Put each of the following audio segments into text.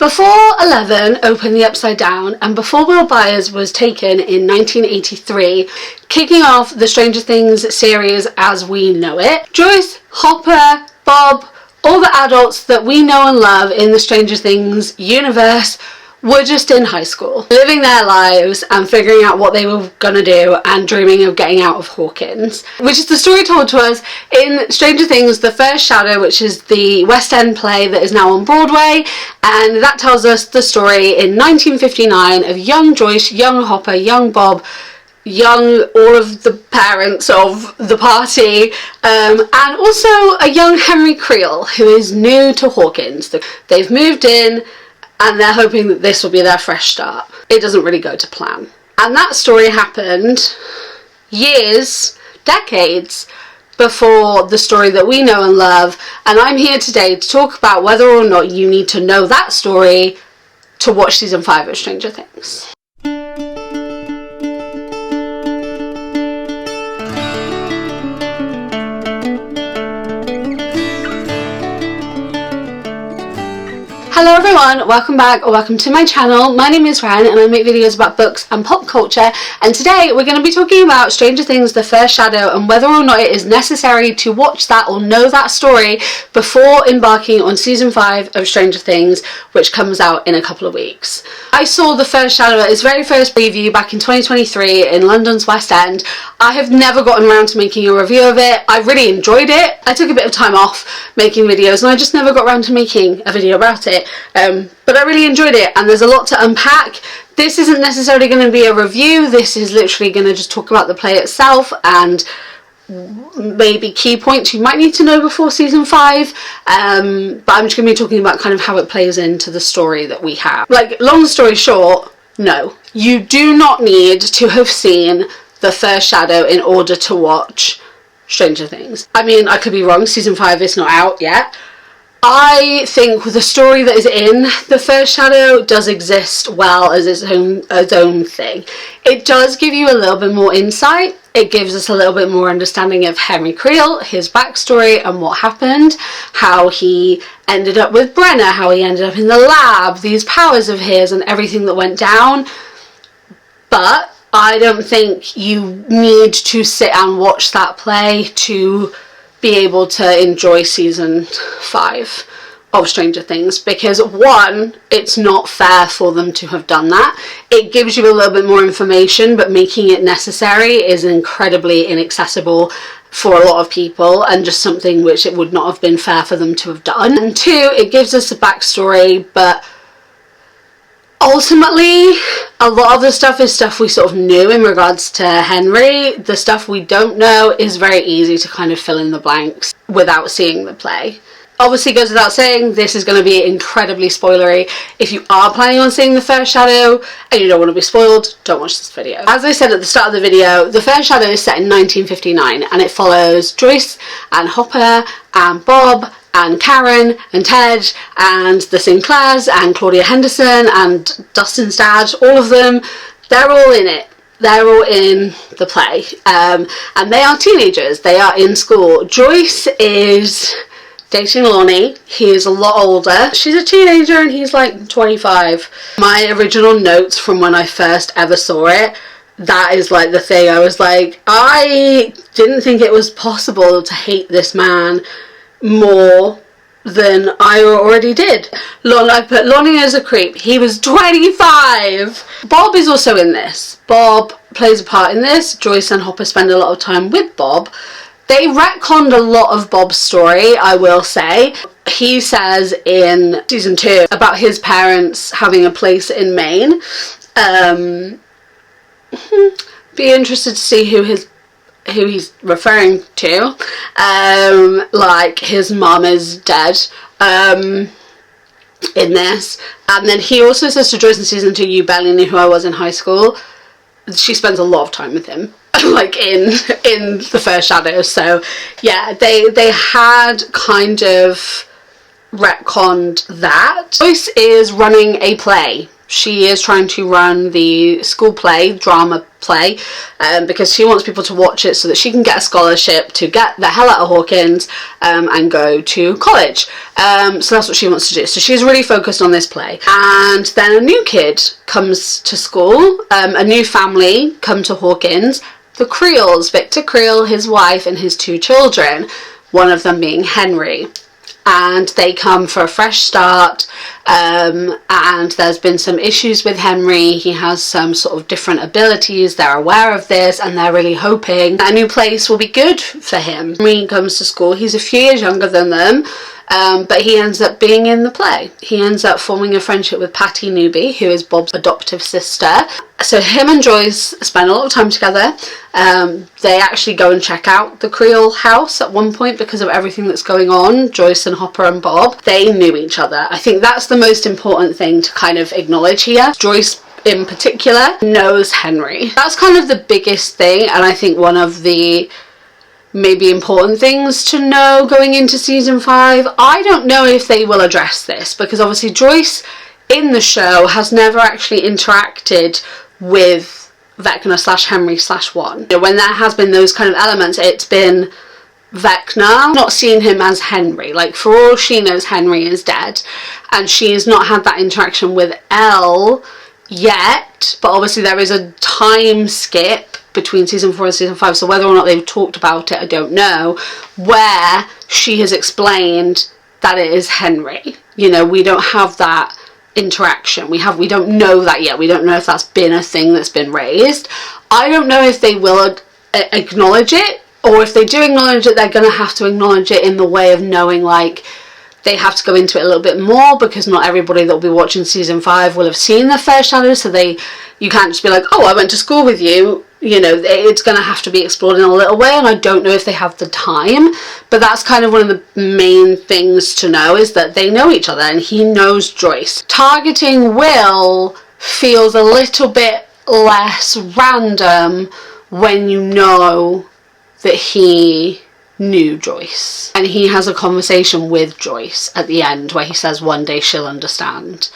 Before 11 opened the Upside Down and before Will Byers was taken in 1983, kicking off the Stranger Things series as we know it, Joyce, Hopper, Bob, all the adults that we know and love in the Stranger Things universe were just in high school, living their lives and figuring out what they were gonna do and dreaming of getting out of Hawkins, which is the story told to us in Stranger Things The First Shadow, which is the West End play that is now on Broadway, and that tells us the story in 1959 of young Joyce, young Hopper, young Bob, young all of the parents of the party, and also a young Henry Creel who is new to Hawkins. They've moved in and they're hoping that this will be their fresh start. It doesn't really go to plan. And that story happened years, decades before the story that we know and love, and I'm here today to talk about whether or not you need to know that story to watch season 5 of Stranger Things. Hello everyone, welcome back or welcome to my channel. My name is Ren and I make videos about books and pop culture, and today we're going to be talking about Stranger Things The First Shadow and whether or not it is necessary to watch that or know that story before embarking on season 5 of Stranger Things, which comes out in a couple of weeks. I saw The First Shadow at its very first preview back in 2023 in London's West End. I have never gotten around to making a review of it. I really enjoyed it. I took a bit of time off making videos and I just never got around to making a video about it. But I really enjoyed it and there's a lot to unpack. This isn't necessarily going to be a review, this is literally going to just talk about the play itself and maybe key points you might need to know before season 5, but I'm just going to be talking about kind of how it plays into the story that we have. Like, long story short, no, you do not need to have seen The First Shadow in order to watch Stranger Things. I mean, I could be wrong, season 5 is not out yet. I think the story that is in The First Shadow does exist well as its own thing. It does give you a little bit more insight. It gives us a little bit more understanding of Henry Creel, his backstory and what happened, how he ended up with Brenna, how he ended up in the lab, these powers of his and everything that went down. But I don't think you need to sit and watch that play to be able to enjoy season 5 of Stranger Things, because one, it's not fair for them to have done that. It gives you a little bit more information, but making it necessary is incredibly inaccessible for a lot of people and just something which it would not have been fair for them to have done. And two, it gives us a backstory, but ultimately, a lot of the stuff is stuff we sort of knew in regards to Henry. The stuff we don't know is very easy to kind of fill in the blanks without seeing the play. Obviously, goes without saying, this is going to be incredibly spoilery. If you are planning on seeing The First Shadow and you don't want to be spoiled, don't watch this video. As I said at the start of the video, The First Shadow is set in 1959 and it follows Joyce and Hopper and Bob and Karen and Ted and the Sinclairs and Claudia Henderson and Dustin's dad, all of them. They're all in it. They're all in the play. And they are teenagers. They are in school. Joyce is dating Lonnie. He is a lot older. She's a teenager and he's like 25. My original notes from when I first ever saw it, that is like the thing. I was like, I didn't think it was possible to hate this man more than I already did. I put Lonnie as a creep. He was 25. Bob is also in this. Bob plays a part in this. Joyce and Hopper spend a lot of time with Bob. They retconned a lot of Bob's story, I will say. He says in season 2 about his parents having a place in Maine. Be interested to see who he's referring to. Like his mum is dead in this. And then he also says to Joyce in season 2, you barely knew who I was in high school. She spends a lot of time with him. Like in The First Shadow. So yeah, they had kind of retconned that. Joyce is running a play she is trying to run the school play, drama play, because she wants people to watch it so that she can get a scholarship to get the hell out of Hawkins and go to college. So that's what she wants to do. So she's really focused on this play. And then a new kid comes to school, a new family come to Hawkins, the Creels, Victor Creel, his wife, and his 2 children, one of them being Henry. And they come for a fresh start, and there's been some issues with Henry. He has some sort of different abilities, they're aware of this, and they're really hoping that a new place will be good for him. Henry comes to school, he's a few years younger than them, but he ends up being in the play. He ends up forming a friendship with Patty Newby, who is Bob's adoptive sister. So him and Joyce spend a lot of time together. They actually go and check out the Creel house at one point because of everything that's going on. Joyce and Hopper and Bob, they knew each other. I think that's the most important thing to kind of acknowledge here. Joyce in particular knows Henry. That's kind of the biggest thing, and I think one of the maybe important things to know going into season 5. I don't know if they will address this, because obviously Joyce in the show has never actually interacted with Vecna / Henry / One. When there has been those kind of elements, it's been Vecna, not seeing him as Henry. Like, for all she knows, Henry is dead, and she has not had that interaction with Elle yet, but obviously there is a time skip between season 4 and season 5, so whether or not they've talked about it, I don't know, where she has explained that it is Henry. We don't have that interaction. We don't know that yet. We don't know if that's been a thing that's been raised. I don't know if they will acknowledge it, or if they do acknowledge it, they're going to have to acknowledge it in the way of knowing, like, they have to go into it a little bit more, because not everybody that will be watching season 5 will have seen the First Shadow, so you can't just be like, oh, I went to school with you. It's going to have to be explored in a little way, and I don't know if they have the time, but that's kind of one of the main things to know, is that they know each other, and he knows Joyce. Targeting Will feels a little bit less random when you know that he knew Joyce, and he has a conversation with Joyce at the end where he says one day she'll understand,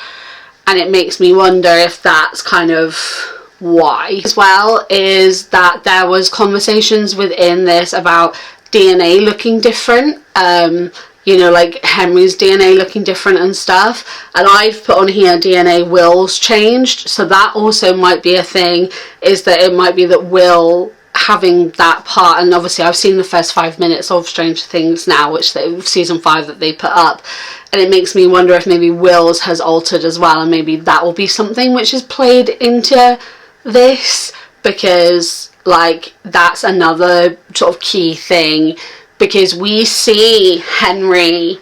and it makes me wonder if that's kind of why. As well, is that there was conversations within this about DNA looking different, like Henry's DNA looking different and stuff, and I've put on here DNA Will's changed, so that also might be a thing, is that it might be that Will having that part, and obviously I've seen the first 5 minutes of Stranger Things now, which season 5 that they put up, and it makes me wonder if maybe Will's has altered as well, and maybe that will be something which is played into this, because like that's another sort of key thing, because we see Henry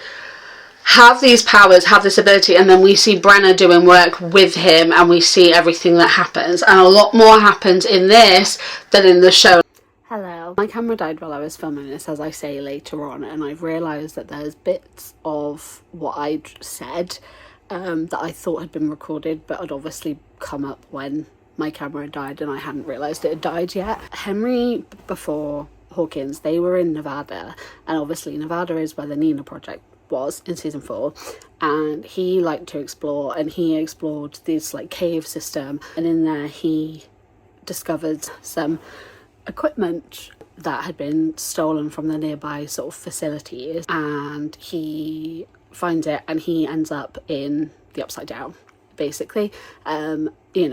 have these powers, have this ability, and then we see Brenna doing work with him, and we see everything that happens, and a lot more happens in this than in the show. Hello. My camera died while I was filming this, as I say later on, and I've realised that there's bits of what I'd said that I thought had been recorded, but had obviously come up when my camera died and I hadn't realised it had died yet. Henry, before Hawkins, they were in Nevada, and obviously Nevada is where the Nina Project was in season 4, and he liked to explore, and he explored this like cave system, and in there he discovered some equipment that had been stolen from the nearby sort of facilities, and he finds it and he ends up in the Upside Down, basically,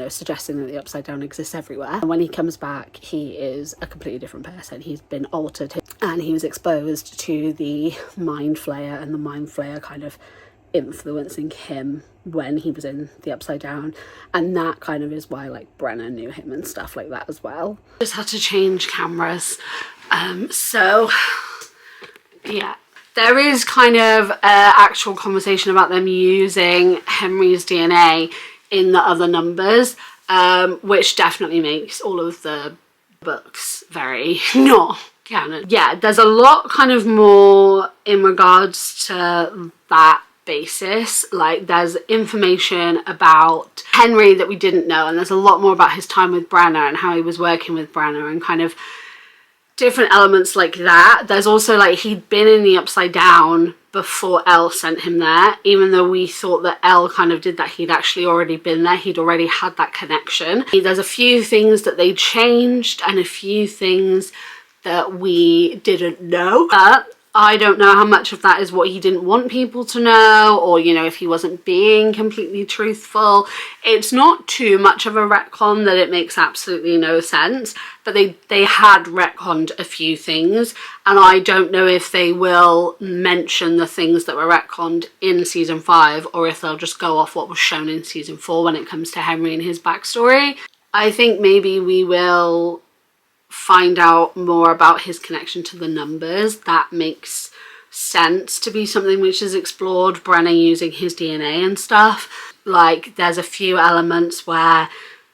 suggesting that the Upside Down exists everywhere. And when he comes back, he is a completely different person. He's been altered, and he was exposed to the Mind Flayer, and the Mind Flayer kind of influencing him when he was in the Upside Down, and that kind of is why like Brenna knew him and stuff like that as well. Just had to change cameras, so yeah, there is kind of actual conversation about them using Henry's DNA in the other numbers, which definitely makes all of the books very not canon. Yeah, there's a lot kind of more in regards to that basis. Like, there's information about Henry that we didn't know, and there's a lot more about his time with Brenna and how he was working with Brenna and kind of different elements like that. There's also like he'd been in the Upside Down before Elle sent him there. Even though we thought that Elle kind of did that, he'd actually already been there, he'd already had that connection. There's a few things that they changed and a few things that we didn't know, but I don't know how much of that is what he didn't want people to know, or, you know, if he wasn't being completely truthful. It's not too much of a retcon that it makes absolutely no sense, but they had retconned a few things, and I don't know if they will mention the things that were retconned in season 5, or if they'll just go off what was shown in season 4 when it comes to Henry and his backstory. I think maybe we will find out more about his connection to the numbers. That makes sense to be something which is explored, Brenna using his DNA and stuff. Like, there's a few elements where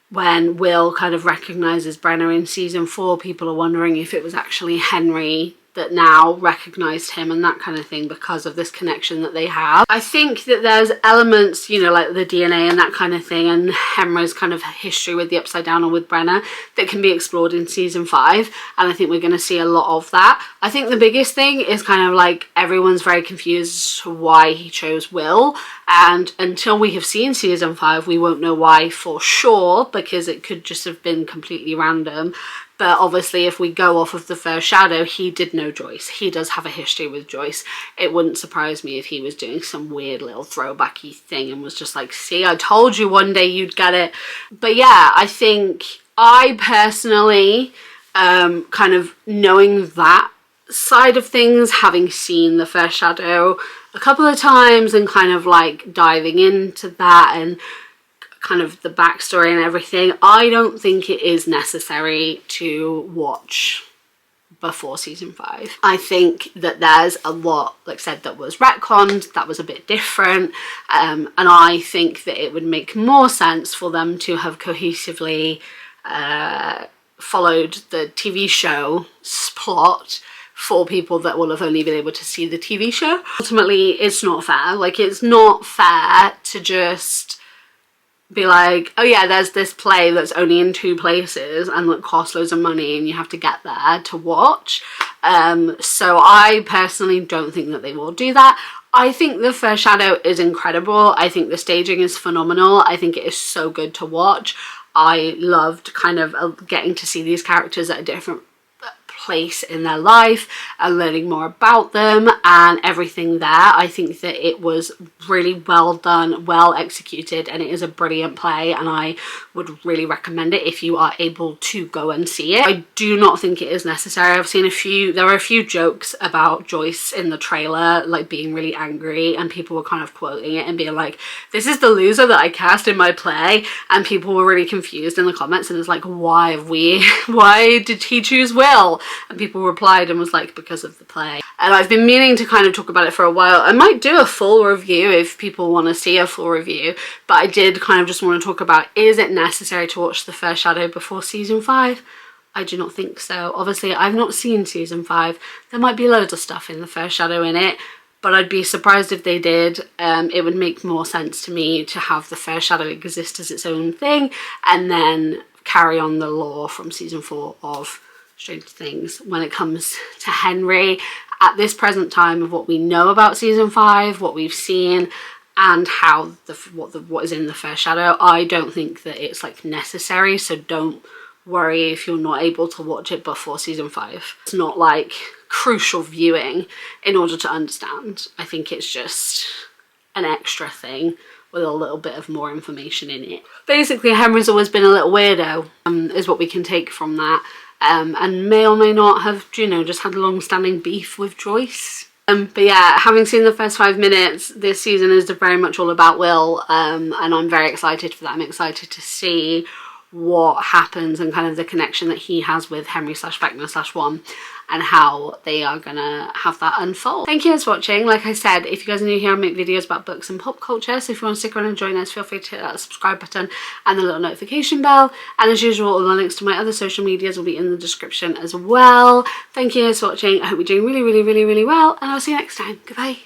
when Will kind of recognises Brenna in season 4, people are wondering if it was actually Henry that now recognised him and that kind of thing because of this connection that they have. I think that there's elements, you know, like the DNA and that kind of thing, and Henry's kind of history with the Upside Down or with Brenna, that can be explored in season 5, and I think we're going to see a lot of that. I think the biggest thing is kind of like everyone's very confused as to why he chose Will, and until we have seen season 5 we won't know why for sure, because it could just have been completely random. But obviously if we go off of the first shadow, he did know Joyce. He does have a history with Joyce. It wouldn't surprise me if he was doing some weird little throwbacky thing and was just like, see, I told you one day you'd get it. But yeah, I think I personally, kind of knowing that side of things, having seen the first shadow a couple of times and kind of like diving into that and kind of the backstory and everything, I don't think it is necessary to watch before season 5. I think that there's a lot, like I said, that was retconned, that was a bit different, and I think that it would make more sense for them to have cohesively followed the TV show's plot for people that will have only been able to see the TV show. Ultimately, it's not fair. Like, it's not fair to just be like, oh yeah, there's this play that's only in 2 places and that costs loads of money and you have to get there to watch. So I personally don't think that they will do that. I think the first shadow is incredible. I think the staging is phenomenal. I think it is so good to watch. I loved kind of getting to see these characters at a different place in their life and learning more about them and everything there. I think that it was really well done, well executed, and it is a brilliant play, and I would really recommend it if you are able to go and see it. I do not think it is necessary. I've seen there were a few jokes about Joyce in the trailer, like being really angry, and people were kind of quoting it and being like, this is the loser that I cast in my play, and people were really confused in the comments, and it's like, why did he choose Will? And people replied and was like, because of the play. And I've been meaning to kind of talk about it for a while. I might do a full review if people want to see a full review, but I did kind of just want to talk about, is it necessary to watch the first shadow before season 5? I do not think so. Obviously, I've not seen season 5. There might be loads of stuff in the first shadow in it, but I'd be surprised if they did. It would make more sense to me to have the first shadow exist as its own thing and then carry on the lore from season 4 of Stranger Things. When it comes to Henry, at this present time of what we know about season 5, what we've seen, and how what is in the first shadow, I don't think that it's like necessary. So don't worry if you're not able to watch it before season 5. It's not like crucial viewing in order to understand. I think it's just an extra thing with a little bit of more information in it. Basically, Henry's always been a little weirdo, is what we can take from that. And may or may not have, you know, just had a long-standing beef with Joyce. But yeah, having seen the first 5 minutes, this season is very much all about Will, and I'm very excited for that. I'm excited to see what happens and kind of the connection that he has with Henry / Vecna / One, and how they are gonna have that unfold. Thank you guys for watching. Like I said, if you guys are new here, I make videos about books and pop culture, so if you want to stick around and join us, feel free to hit that subscribe button and the little notification bell. And as usual, all the links to my other social medias will be in the description as well. Thank you guys for watching. I hope you're doing really, really, really, really well, and I'll see you next time. Goodbye.